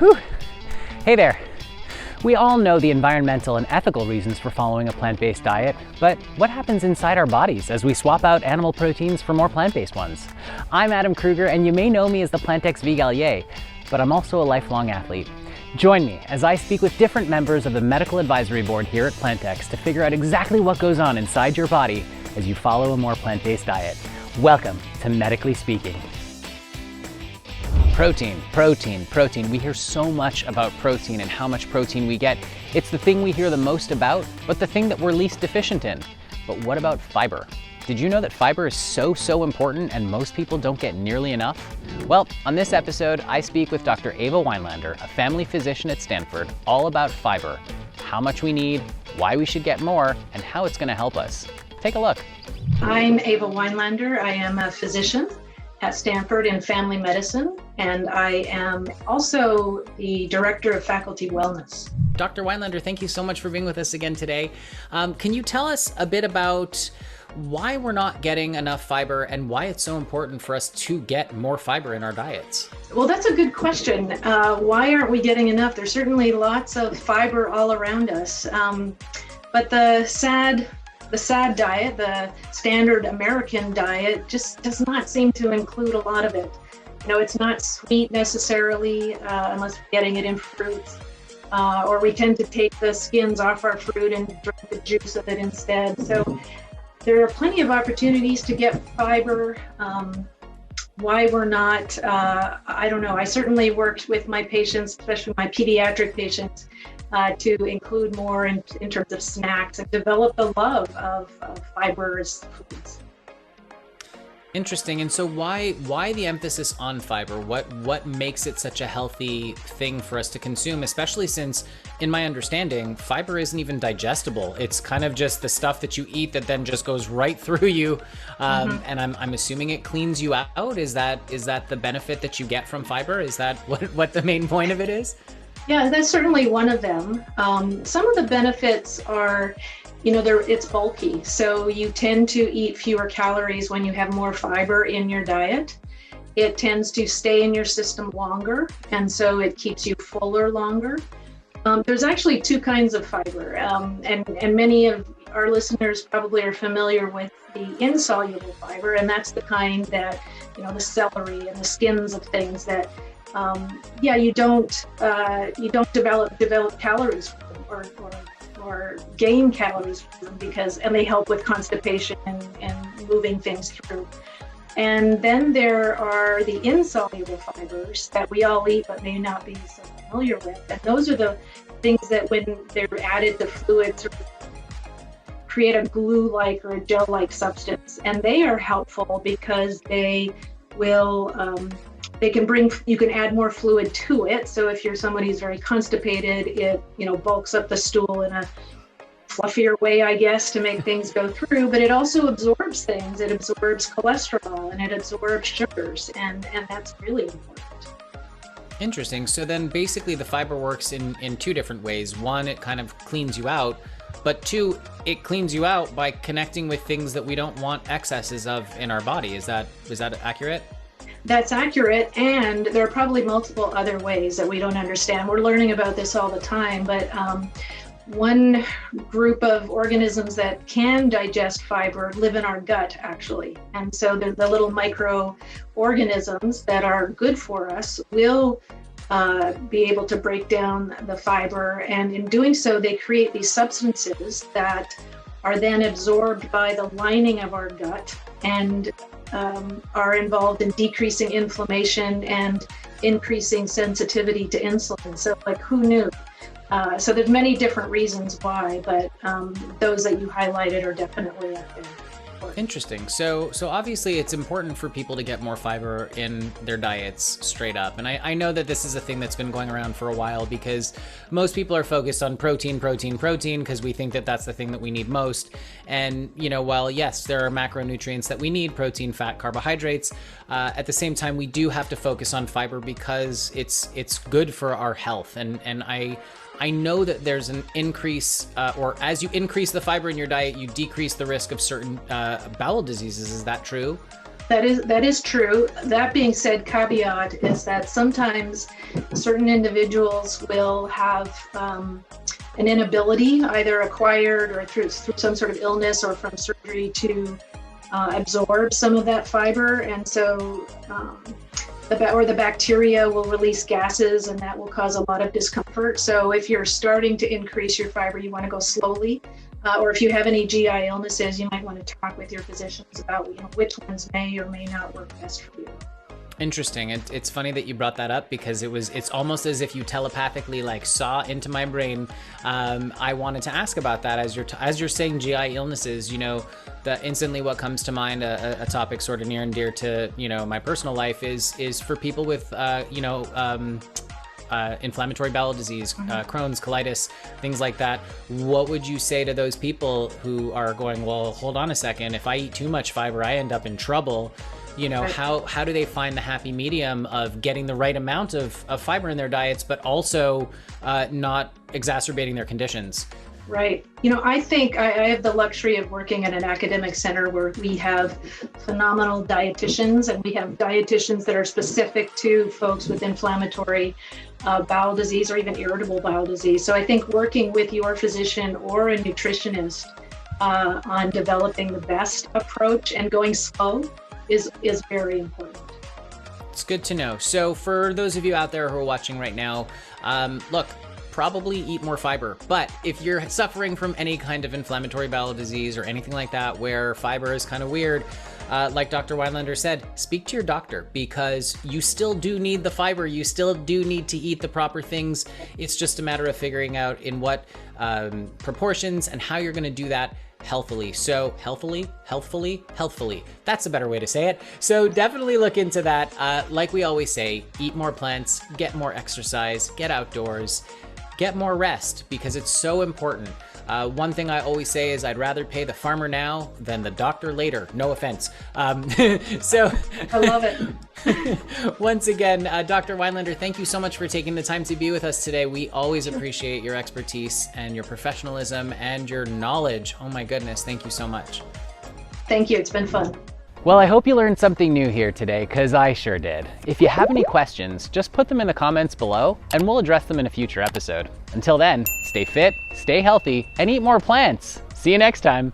Whew. Hey there. We all know the environmental and ethical reasons for following a plant-based diet, but what happens inside our bodies as we swap out animal proteins for more plant-based ones? I'm Adam Kruger, and you may know me as the PlantX Vegalier, but I'm also a lifelong athlete. Join me as I speak with different members of the medical advisory board here at PlantX to figure out exactly what goes on inside your body as you follow a more plant-based diet. Welcome to Medically Speaking. Protein, protein, protein. We hear so much about protein and how much protein we get. It's the thing we hear the most about, but the thing that we're least deficient in. But what about fiber? Did you know that fiber is so important and most people don't get nearly enough? Well, on this episode, I speak with Dr. Eva Weinlander, a family physician at Stanford, all about fiber, how much we need, why we should get more, and how it's gonna help us. Take a look. I'm Eva Weinlander. I am a physician at Stanford in family medicine, and I am also the director of faculty wellness. Dr. Weinlander, thank you so much for being with us again today. Can you tell us a bit about why we're not getting enough fiber and why it's so important for us to get more fiber in our diets? Well, that's a good question. Why aren't we getting enough? There's certainly lots of fiber all around us, but the sad diet, the standard American diet, just does not seem to include a lot of it. You know, it's not sweet necessarily, unless we're getting it in fruits, or we tend to take the skins off our fruit and drink the juice of it instead. So there are plenty of opportunities to get fiber. Why we're not, I don't know. I certainly worked with my patients, especially my pediatric patients, to include more in terms of snacks and develop the love of fibrous foods. Interesting. And so why the emphasis on fiber? What makes it such a healthy thing for us to consume, especially since, in my understanding, fiber isn't even digestible. It's kind of just the stuff that you eat that then just goes right through you. And I'm assuming it cleans you out. Is that the benefit that you get from fiber? Is that what the main point of it is? Yeah, that's certainly one of them. Some of the benefits are, it's bulky. So you tend to eat fewer calories when you have more fiber in your diet. It tends to stay in your system longer, and so it keeps you fuller longer. There's actually two kinds of fiber, and many of our listeners probably are familiar with the insoluble fiber, and that's the kind that, the celery and the skins of things that you don't develop calories from or gain calories from them and they help with constipation and moving things through. And then there are the insoluble fibers that we all eat but may not be so familiar with. And those are the things that when they're added to fluids create a glue-like or a gel-like substance. And they are helpful because they will you can add more fluid to it. So if you're somebody who's very constipated, it, bulks up the stool in a fluffier way, I guess, to make things go through, but it also absorbs things. It absorbs cholesterol and it absorbs sugars, and that's really important. Interesting. So then basically the fiber works in two different ways. One, it kind of cleans you out, but two, it cleans you out by connecting with things that we don't want excesses of in our body. Is that accurate? That's accurate, and there are probably multiple other ways that we don't understand. We're learning about this all the time, but one group of organisms that can digest fiber live in our gut, actually. And so the little microorganisms that are good for us will be able to break down the fiber, and in doing so, they create these substances that are then absorbed by the lining of our gut and are involved in decreasing inflammation and increasing sensitivity to insulin. So who knew? So there's many different reasons why, but those that you highlighted are definitely out there. Interesting. So obviously it's important for people to get more fiber in their diets straight up. And I know that this is a thing that's been going around for a while because most people are focused on protein, because we think that that's the thing that we need most. And, while yes, there are macronutrients that we need, protein, fat, carbohydrates, at the same time, we do have to focus on fiber because it's good for our health. And I know that there's an increase, or as you increase the fiber in your diet, you decrease the risk of certain bowel diseases. Is that true? That is true. That being said, caveat is that sometimes certain individuals will have an inability, either acquired or through some sort of illness or from surgery, to absorb some of that fiber, and so the bacteria will release gases, and that will cause a lot of discomfort. So if you're starting to increase your fiber, you want to go slowly. Or if you have any GI illnesses, you might want to talk with your physicians about which ones may or may not work best for you. Interesting. It's funny that you brought that up, because it's almost as if you telepathically saw into my brain. I wanted to ask about that as you're saying GI illnesses. That instantly what comes to mind, a topic sort of near and dear to my personal life is for people with inflammatory bowel disease, Crohn's, colitis, things like that. What would you say to those people who are going, well, hold on a second, if I eat too much fiber, I end up in trouble? Right. How do they find the happy medium of getting the right amount of fiber in their diets, but also not exacerbating their conditions? Right. I think I have the luxury of working at an academic center where we have phenomenal dietitians, and we have dietitians that are specific to folks with inflammatory bowel disease or even irritable bowel disease. So I think working with your physician or a nutritionist on developing the best approach and going slow is very important. It's good to know. So for those of you out there who are watching right now, look, probably eat more fiber. But if you're suffering from any kind of inflammatory bowel disease or anything like that where fiber is kind of weird, like Dr. Weinlander said, speak to your doctor, because you still do need the fiber. You still do need to eat the proper things. It's just a matter of figuring out in what proportions and how you're going to do that healthily. So healthfully. That's a better way to say it. So definitely look into that. Like we always say, eat more plants, get more exercise, get outdoors, get more rest, because it's so important. One thing I always say is I'd rather pay the farmer now than the doctor later. No offense. So I love it. Once again, Dr. Weinlander, thank you so much for taking the time to be with us today. We always appreciate your expertise and your professionalism and your knowledge. Oh my goodness, thank you so much. Thank you. It's been fun. Well, I hope you learned something new here today, because I sure did. If you have any questions, just put them in the comments below and we'll address them in a future episode. Until then, stay fit, stay healthy, and eat more plants. See you next time.